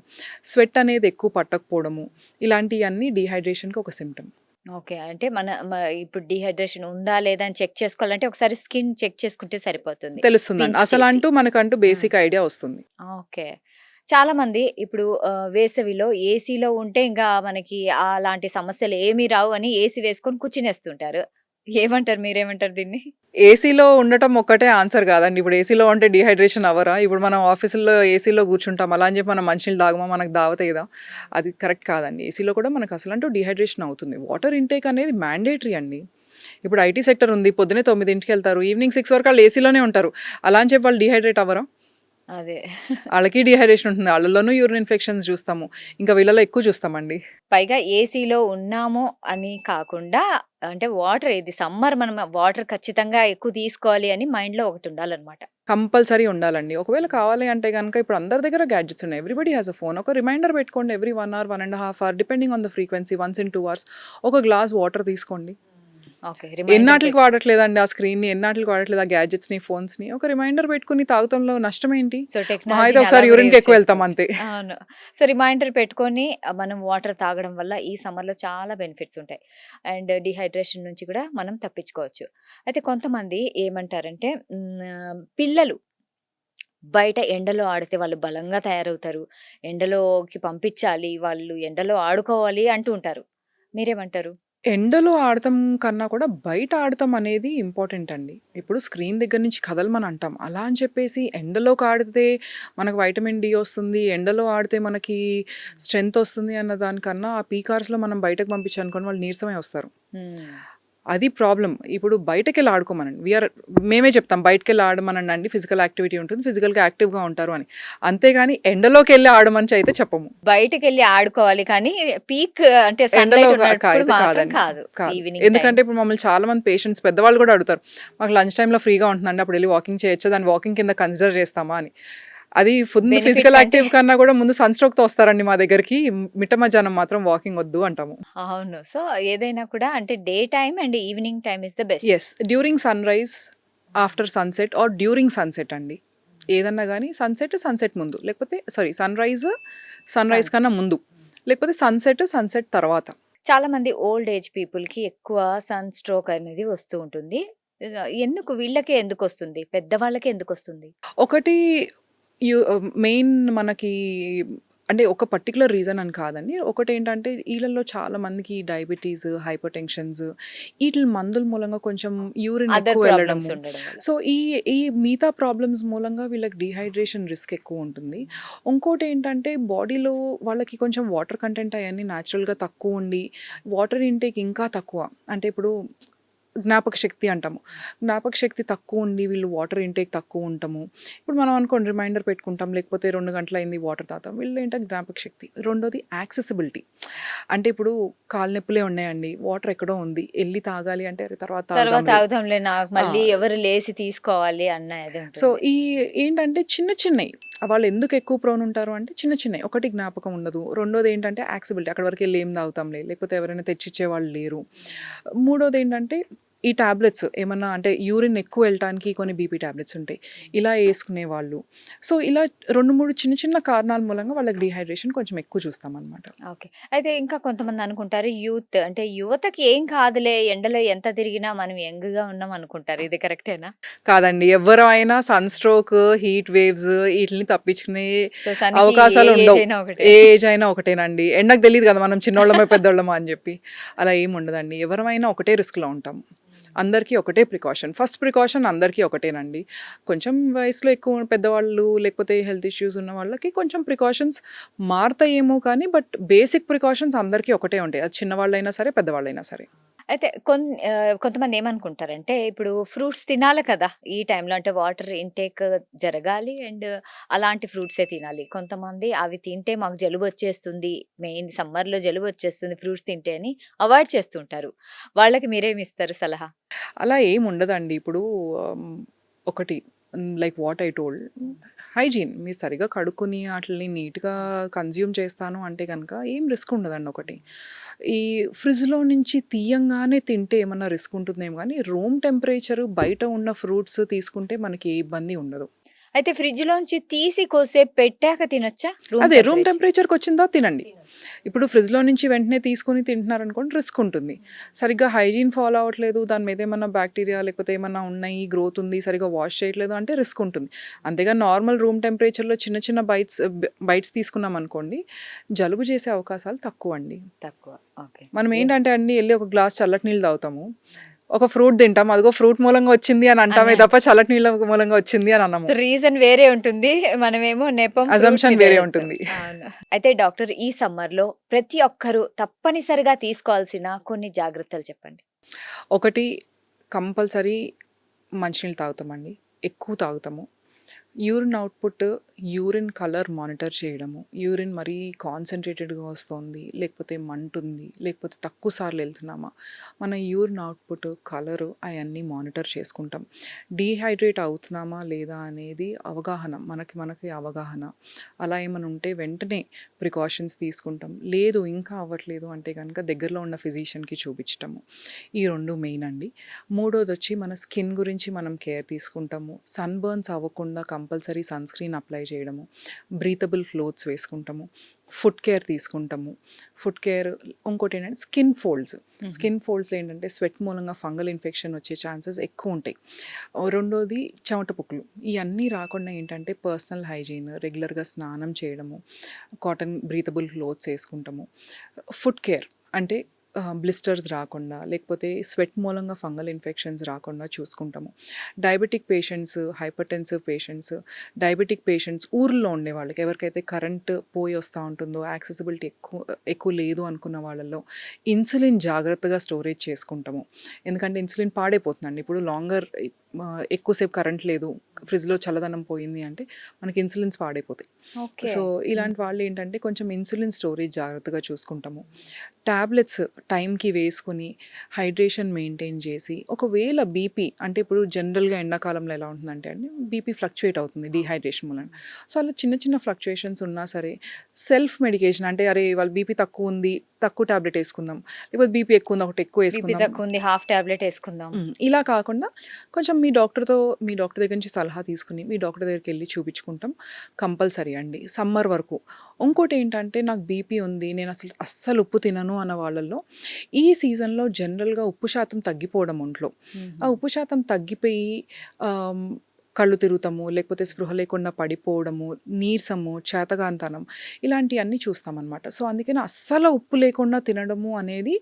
స్వెట్ అనేది ఎక్కువ పట్టకపోవడము, ఇలాంటివన్నీ డీహైడ్రేషన్కి ఒక సిమ్టమ్. ఓకే. అంటే ఇప్పుడు డీహైడ్రేషన్ ఉందా? లేదా? అని చెక్ చేసుకోవాలంటే ఒకసారి స్కిన్ చెక్ చేసుకుంటే సరిపోతుంది. తెలుస్తుందండి, పించ్ చేసి. మనకంటూ హ్మ్. బేసిక్ ఐడియా వస్తుంది. ఓకే. చాలామంది ఇప్పుడు వేసవిలో ఏసీలో ఉంటే ఇంకా మనకి అలాంటి సమస్యలు ఏమీ రావు అని ఏసీ వేసుకొని కూర్చునేస్తుంటారు. ఏమంటారు? మీరేమంటారు దీన్ని? ఏసీలో ఉండటం ఒక్కటే ఆన్సర్ కాదండి. ఇప్పుడు ఏసీలో ఉంటే డీహైడ్రేషన్ అవ్వరా? ఇప్పుడు మనం ఆఫీసుల్లో ఏసీలో కూర్చుంటాం. అలా అని చెప్పి మనం మంచినీళ్ళు తాగమా? మనకు దావతేయదా? అది కరెక్ట్ కాదండి. ఏసీలో కూడా మనకు అసలంటూ డీహైడ్రేషన్ అవుతుంది. వాటర్ ఇంటేక్ అనేది మ్యాండేటరీ అండి. ఇప్పుడు ఐటీ సెక్టర్ ఉంది. పొద్దున్నే 9కి వెళ్తారు. ఈవినింగ్ 6 వరకు వాళ్ళు ఏసీలోనే ఉంటారు. అలా అని చెప్పి వాళ్ళు డీహైడ్రేట్ అవ్వరా? అదే. వాళ్ళకి డీహైడ్రేషన్ ఉంటుంది. వాళ్ళలోనూ యూరిన్ ఇన్ఫెక్షన్స్ చూస్తాము. ఇంకా వీళ్ళలో ఎక్కువ చూస్తామండి. పైగా ఏసీలో ఉన్నాము అని కాకుండా అంటే వాటర్ ఇది సమ్మర్ మనం వాటర్ ఖచ్చితంగా ఎక్కువ తీసుకోవాలి అని మైండ్‌లో ఒకటుండాలనమాట. కంపల్సరీ ఉండాలండి. ఒకవేళ కావాలి అంటే గనుక ఇప్పుడు అందరి దగ్గర గ్యాడ్జెట్స్ ఉన్నాయి. Everybody has a phone. ఒక రిమైండర్ పెట్టుకోండి every 1 hour, 1 ½ hour depending on the frequency. Once in 2 hours ఒక గ్లాస్ వాటర్ తీసుకోండి. ఓకే. రిమైండర్ ఎన్నాటికి వాడట్లేదండి ఆ స్క్రీన్‌ని, ఎన్నాటికి వాడట్లేదు ఆ గ్యాడ్జెట్స్‌ని, ఫోన్స్‌ని. ఒక రిమైండర్ పెట్టుకొని తాగుతంలో నష్టం ఏంటి? సో, మహా అయితే టెక్నాలజీని అలా ఒకసారి కూడా యూరిన్‌కి యూజ్ ఎక్కువ వెళ్తాం చేసుకోవచ్చు. అంతే. అవును. సో, రిమైండర్ పెట్టుకొని మనం వాటర్ తాగడం వల్ల ఈ సమ్మర్‌లో చాలా బెనిఫిట్స్ ఉంటాయి. అండ్ డీహైడ్రేషన్ నుంచి కూడా మనం తప్పించుకోవచ్చు. అయితే కొంతమంది ఏమంటారంటే పిల్లలు బయట ఎండలో ఆడితే వాళ్ళు బలంగా తయారవుతారు. ఎండలోకి పంపించాలి, వాళ్ళు ఎండలో ఆడుకోవాలి అంటూ ఉంటారు. మీరేమంటారు? ఎండలో ఆడటం కన్నా కూడా బయట ఆడటం అనేది ఇంపార్టెంట్ అండి. ఇప్పుడు స్క్రీన్ దగ్గర నుంచి కదలమని అంటాం. అలా అని చెప్పేసి ఎండలోకి ఆడితే మనకు వైటమిన్ డి వస్తుంది, ఎండలో ఆడితే మనకి స్ట్రెంత్ వస్తుంది అన్న దానికన్నా ఆ పీక్ అవర్స్‌లో మనం బయటకు పంపించామనుకోండి వాళ్ళు నీరసమై వస్తారు. హ్మ్. అది ప్రాబ్లమ్. ఇప్పుడు బయటకెళ్ళి ఆడుకోమనండి. మేమే చెప్తాం బయటకెళ్ళి ఆడమనండి. ఫిజికల్ యాక్టివిటీ ఉంటుంది. ఫిజికల్‌గా యాక్టివ్‌గా ఉంటారు అని. అంతేగాని ఎండలోకెళ్ళి ఆడమని అయితే చెప్పము. బయటికెళ్ళి ఆడుకోవాలి కానీ పీక్ అంటే ఎండలో సన్‌లైట్ ఉన్నప్పుడు అయితే మాత్రం కాదండి. కాదు. కాదు. ఈవినింగ్ ఎందుకంటే టైమ్స్. ఇప్పుడు మమ్మల్ని చాలా మంది పేషెంట్స్ పెద్దవాళ్ళు కూడా అడుగుతారు. మాకు లంచ్ టైమ్‌లో ఫ్రీగా ఉంటుందండి. అప్పుడు ఎళ్లి వాకింగ్ చేయొచ్చా? దాన్ని వాకింగ్ కింద కన్సిడర్ చేస్తామా అని. అది ముందు ఫిజికల్ బెనిఫిట్స్ అంటే యాక్టివ్ కన్నా కూడా ముందు సన్ స్ట్రోక్‌తో వస్తారండి మా దగ్గరికి. మిట్ట మధ్యాహ్నం మాత్రం వాకింగ్ వద్దు అంటాము. అవును. సో, ఏదైనా కూడా అంటే day time and evening time is the best. Yes. During sunrise, after sunset are during sunset అండి. ఏదన్నా గాని సన్‌సెట్ ముందు. లేకపోతే సన్‌రైజ్ సన్స్. కన్నా ముందు. లేకపోతే సన్‌సెట్ తర్వాత. చాలా మంది ఓల్డ్ ఏజ్ పీపుల్‌కి ఎక్కువ సన్ స్ట్రోక్ అనేది వస్తూ ఉంటుంది. ఎందుకు వీళ్ళకే ఎందుకొస్తుంది? పెద్దవాళ్ళకే ఎందుకొస్తుంది? ఒకటి మెయిన్ మనకి అంటే ఒక పర్టిక్యులర్ రీజన్ అని కాదండి. ఒకటేంటంటే ఈళ్ళలో చాలా మందికి డయాబెటీస్, హైపర్ టెన్షన్స్ ఈటిల మందుల మూలంగా కొంచెం యూరిన్ అదర్ ఎక్కువ ప్రాబ్లమ్స్ వెళ్ళడము. ఉండడం వల్ల. సో, ఈ ఈ మిగతా ప్రాబ్లమ్స్ మూలంగా వీళ్ళకి డీహైడ్రేషన్ రిస్క్ ఎక్కువ ఉంటుంది. ఇంకోటేంటంటే బాడీలో వాళ్ళకి కొంచెం వాటర్ కంటెంట్ అయన్నీ న్యాచురల్‌గా తక్కువుండి, వాటర్ ఇంటేక్ ఇంకా తక్కువ. అంటే ఇప్పుడు జ్ఞాపక శక్తి అంటాము. జ్ఞాపక శక్తి తక్కువుండి వీళ్ళు వాటర్ ఇంటేక్ తక్కువ ఉండటము. ఇప్పుడు మనం అనుకోండి రిమైండర్ పెట్టుకుంటాం. లేకపోతే 2 గంటలయింది వాటర్ తాగుతాం. వీళ్ళేంటంటే జ్ఞాపక శక్తి. రెండోది యాక్సెసిబిలిటీ. అంటే ఇప్పుడు కాళ్ళు నొప్పులే ఉన్నాయండి. వాటర్ ఎక్కడో ఉంది. ఎళ్లి తాగాలి అంటే అరే తర్వాత తర్వాత తాగుదాంలే. తాగుదాంలే నాకు ఆ! మళ్ళీ ఎవరు లేసి తీసుకోవాలి అన్న ఇది సో, ఉంటుంది. ఏంటంటే చిన్న చిన్నయి వాళ్ళు ఎందుకు ఎక్కువ ప్రోన్ ఉంటారు అంటే చిన్న చిన్నయి. ఒకటి జ్ఞాపకం ఉండదు. రెండోదేంటంటే యాక్సెసిబిలిటీ. అక్కడి వరకెళ్ళి ఏం తాగుతాంలే. లేకపోతే ఎవరైనా తెచ్చిచ్చేవాళ్ళు లేరు. మూడోదేంటంటే ఈ టాబ్లెట్స్ ఏమన్నా అంటే యూరిన్ ఎక్కువ వెళ్ళటానికి కొన్ని బీపీ టాబ్లెట్స్ ఉంటాయి. ఇలా యేసుకునేవాళ్ళు. సో, ఇలా 2, 3 చిన్న చిన్న కారణాల మూలంగా వాళ్ళకి డీహైడ్రేషన్ కొంచెం ఎక్కువ చూస్తామనమాట. ఓకే. అయితే ఇంకా కొంతమంది అనుకుంటారు యూత్ అంటే యువతకి ఏం కాదులే ఎండలో ఎంత తిరిగినా మనం యంగ్‌గా ఉన్నాం అనుకుంటారు. ఇది కరెక్టేనా? కాదండి. ఎవ్వరైనా సన్ స్ట్రోక్, హీట్ వేవ్స్ ఈటిలిని తప్పించుకునే సో, సన్‌కి ఏ ఏజ్ అవకాశాలుండవు. అయినా ఒకటే. ఏ ఏజ్ అయినా ఒకటేనండి. ఎండకు తెలీదు కదా! మనం చిన్నోళ్ళమో, పెద్దోళ్ళమో అని జెప్పి. అలా ఏముండదండి. ఎవరమైనా ఒకటే రిస్క్‌లో ఉంటాం. అందరికీ ఒకటే ప్రికాషన్. ఫస్ట్ ప్రికాషన్ అందరికీ ఒకటేనండి. కొంచెం వయసులో ఎక్కువ పెద్దవాళ్ళు లేకపోతే హెల్త్ ఇష్యూస్ ఉన్న వాళ్ళకి కొంచెం ప్రికాషన్స్ మారతాయేమో కానీ బేసిక్ ప్రికాషన్స్ అందరికీ ఒకటే ఉంటాయి. అది చిన్నవాళ్ళైనా సరే, పెద్దవాళ్ళైనా సరే. అయితే కొంతమంది ఏమనుకుంటారంటే ఇప్పుడు ఫ్రూట్స్ తినాలి కదా! ఈ టైంలో అంటే వాటర్ ఇంటేక్ జరగాలి అండ్ అలాంటి ఫ్రూట్సే తినాలి. కొంతమంది అవి తింటే మాకు జలుబొచ్చేస్తుంది. మెయిన్ సమ్మర్‌లో జలుబొచ్చేస్తుంది ఫ్రూట్స్ తింటే అని అవాయిడ్ చేస్తుంటారు. వాళ్ళకి మీరేమిస్తారు సలహా? అలా ఏముండదండి. ఇప్పుడు ఆహ్, ఒకటి like what I told hygiene. మీరు సరిగ్గా కడుక్కొని ఆటిల్ని నీట్‌గా కన్జ్యూమ్ చేస్తాను అంటే గనక ఏం రిస్క్ ఉండదండి ఒకటి. ఈ ఫ్రిడ్జ్‌లో నుంచి తీయంగానే తింటే ఏమన్నా రిస్క్ ఉంటుందేమో గానీ, రూమ్ టెంపరేచర్ బయట ఉన్న ఫ్రూట్స్ తీసుకుంటే మనకి ఏ ఇబ్బంది ఉండదు. అయితే ఫ్రిడ్జ్‌లోంచి తీసి కొద్దిసేపు పెట్టాక తినొచ్చా? రూమ్ అదే రూమ్ టెంపరేచర్. టెంపరేచర్‌కొచ్చిన తర్వాత తినండి. ఇప్పుడు ఫ్రిడ్జ్‌లో నుంచి వెంటనే తీసుకొని తింటున్నారనుకోండి రిస్క్ ఉంటుంది. సరిగ్గా హైజీన్ ఫాలో అవ్వట్లేదు, దాని మీద ఏమన్నా బాక్టీరియా లేకపోతే ఏమన్నా ఉన్నాయి, గ్రోత్ ఉంది, సరిగ్గా వాష్ చేయట్లేదు అంటే రిస్క్ ఉంటుంది. అంతేగాని నార్మల్ రూమ్ టెంపరేచర్‌లో చిన్న చిన్న బైట్స్ తీసుకున్నామనుకోండి, జలుబు చేసే అవకాశాలు తక్కువండి. తక్కువ. ఓకే. మనం ఏంటంటే అండి ఎళ్లి ఒక గ్లాస్ చల్లటి నీళ్ళు తాగుతాము. ఒక ఫ్రూట్ తింటాం, అదిగో ఫ్రూట్ మూలంగా వచ్చింది అని అంటామే అని తప్ప చల్లటి నీళ్ళ మూలంగా వచ్చింది అని అన్నాము. రీజన్ వేరే ఉంటుంది. మనమేమో నెపం ఫ్రూట్ అజంప్షన్ మీద వేరే వేస్తాం. ఉంటుంది. అవును. అయితే డాక్టర్ ఈ సమ్మర్‌లో ప్రతి ఒక్కరు తప్పనిసరిగా తీసుకోవాల్సిన కొన్ని జాగ్రత్తలు చెప్పండి. ఒకటి, కంపల్సరీ మంచినీళ్ళు తాగుతామండి, ఎక్కువ తాగుతాము. Urine output, urine colour monitor చేయడము. యూరిన్ మరీ కాన్సంట్రేటెడ్‌గా వస్తోంది, లేకపోతే మంటుంది, లేకపోతే తక్కువ సార్లు వెళ్తున్నామా, మన యూరిన్ అవుట్‌పుట్, కలరు అయన్నీ మానిటర్ చేసుకుంటాం. డీహైడ్రేట్ అవుతున్నామా లేదా అనేది అవగాహన, మనకి అవగాహన. అలా ఏమైనా ఉంటే వెంటనే ప్రికాషన్స్ తీసుకుంటాం. లేదు ఇంకా అవ్వట్లేదు అంటే గనుక దగ్గరలో ఉన్న ఫిజిషియన్‌కి చూపించటము. ఈ 2 మెయిన్ అండి. మూడోదొచ్చి మన స్కిన్ గురించి మనం కేర్ తీసుకుంటాము. సన్ బర్న్స్ అవ్వకుండా కంపల్సరీ సన్ స్క్రీన్ అప్లై చేయడము, బ్రీతబుల్ క్లోత్స్ వేసుకుంటాము, ఫుడ్ కేర్ తీసుకుంటాము. ఫుడ్ కేర్ ఇంకోటి ఏంటంటే స్కిన్ ఫోల్డ్స్లో ఏంటంటే స్వెట్ మూలంగా ఫంగల్ ఇన్ఫెక్షన్ వచ్చే ఛాన్సెస్ ఎక్కువ ఉంటాయి. రెండోది చెమట పుక్కులు. ఇవన్నీ రాకుండా ఏంటంటే పర్సనల్ హైజీన్, రెగ్యులర్గా స్నానం చేయడము, కాటన్ బ్రీతబుల్ క్లోత్స్ వేసుకుంటాము. ఫుడ్ కేర్ అంటే బ్లిస్టర్స్ రాకుండా, లేకపోతే స్వెట్ మూలంగా ఫంగల్ ఇన్ఫెక్షన్స్ రాకుండా చూసుకుంటాము. Diabetic patients, hypertensive patients, diabetic patients, ఊర్లో ఉండే వాళ్ళకి ఎవరికైతే కరెంట్ పోయి వస్తూ ఉంటుందో, యాక్సెసిబిలిటీ ఎక్కువ లేదు అనుకున్న వాళ్ళలో ఇన్సులిన్ జాగ్రత్తగా స్టోరేజ్ చేసుకుంటాము. ఎందుకంటే ఇన్సులిన్ పాడైపోతుందండి. ఇప్పుడు ఎక్కువసేపు కరెంట్ లేదు, ఫ్రిడ్జ్లో చల్లదనం పోయింది అంటే మనకి ఇన్సులిన్స్ పాడైపోతాయి. ఓకే. సో ఇలాంటి వాళ్ళు ఏంటంటే కొంచెం ఇన్సులిన్ స్టోరేజ్ జాగ్రత్తగా చూసుకుంటాము. టాబ్లెట్స్ టైంకి వేసుకుని హైడ్రేషన్ మెయింటైన్ చేసి, ఒకవేళ బీపీ అంటే ఇప్పుడు జనరల్గా ఎండాకాలంలో ఎలా ఉంటుందంటే అండి, బీపీ ఫ్లక్చుయేట్ అవుతుంది డీహైడ్రేషన్ వలన. సో అలా చిన్న చిన్న ఫ్లక్చుయేషన్స్ ఉన్నా సరే సెల్ఫ్ మెడికేషన్ అంటే అరే వాళ్ళ బీపీ తక్కువ ఉంది, తక్కువ టాబ్లెట్ వేసుకుందాం, లేకపోతే బీపీ ఎక్కువ ఉంది ఒకటి ఎక్కువ బీపీ వేసుకుందాం. తక్కువ ఉంది, హాఫ్ టాబ్లెట్ వేసుకుందాం. ఇలా కాకుండా కొంచెం మీ డాక్టర్ దగ్గర నుంచి సలహా తీసుకుని మీ డాక్టర్ దగ్గరికి వెళ్ళి చూపించుకుంటాం కంపల్సరీ అండి సమ్మర్ వరకు. ఇంకోటి ఏంటంటే నాకు బీపీ ఉంది, నేను అస్సలు ఉప్పు తినను అన్న వాళ్ళల్లో ఈ సీజన్లో జనరల్గా ఉప్పు శాతం తగ్గిపోవడం ఒంట్లో. ఆ ఉప్పు శాతం తగ్గిపోయి కళ్ళు తిరుగుతాము, లేకపోతే స్పృహ లేకుండా పడిపోవడము, నీరసము, చేతగాంతనం ఇలాంటివన్నీ చూస్తామన్నమాట. సో అందుకని అస్సలు ఉప్పు లేకుండా తినడము అనేది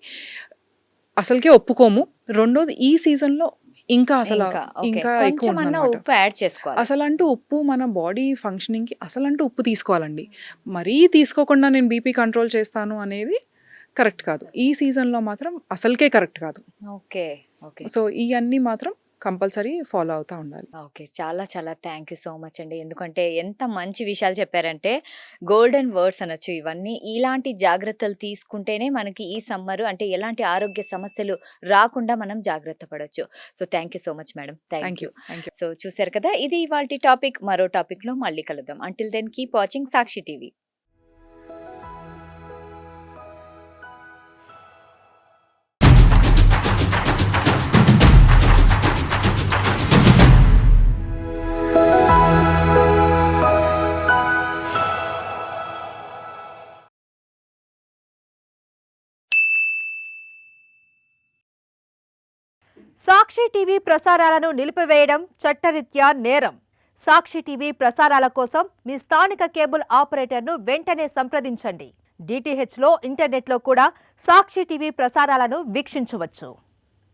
అసలుకే ఒప్పుకోము. రెండోది ఈ సీజన్లో ఇంకా ఎక్కువ కొంచెమన్నా ఉంటుందన్నమాట. ఉప్పు యాడ్ చేసుకోవాలి. అసలంటూ ఉప్పు మన బాడీ ఫంక్షనింగ్కి అసలంటూ ఉప్పు తీసుకోవాలండి. మరీ తీసుకోకుండా నేను బీపీ కంట్రోల్ చేస్తాను అనేది కరెక్ట్ కాదు. ఈ సీజన్లో మాత్రం అసలుకే కరెక్ట్ కాదు. ఓకే. ఓకే. సో ఇవన్నీ మాత్రం కంపల్సరీ ఫాలో అవుతూ ఉండాలి. ఓకే. చాలా చాలా థ్యాంక్ యూ సో మచ్ అండి. ఎందుకంటే ఎంత మంచి విషయాలు చెప్పారంటే గోల్డెన్ వర్డ్స్ అనొచ్చు ఇవన్నీ. ఇలాంటి జాగ్రత్తలు తీసుకుంటేనే మనకి ఈ సమ్మర్ అంటే ఎలాంటి ఆరోగ్య సమస్యలు రాకుండా మనం జాగ్రత్త పడొచ్చు. So thank you so much madam. Thank you. So చూసారు కదా, ఇది ఇవాల్టి టాపిక్. మరో టాపిక్‌లో మళ్ళీ కలుద్దాం. Until then keep watching Sakshi TV. Sakshi TV ప్రసారాలను నిలిపివేయడం చట్టరీత్యా నేరం. సాక్షి టీవీ ప్రసారాల కోసం మీ స్థానిక కేబుల్ ఆపరేటర్ను వెంటనే సంప్రదించండి. DTHలో, ఇంటర్నెట్లో కూడా సాక్షి టీవీ ప్రసారాలను వీక్షించవచ్చు.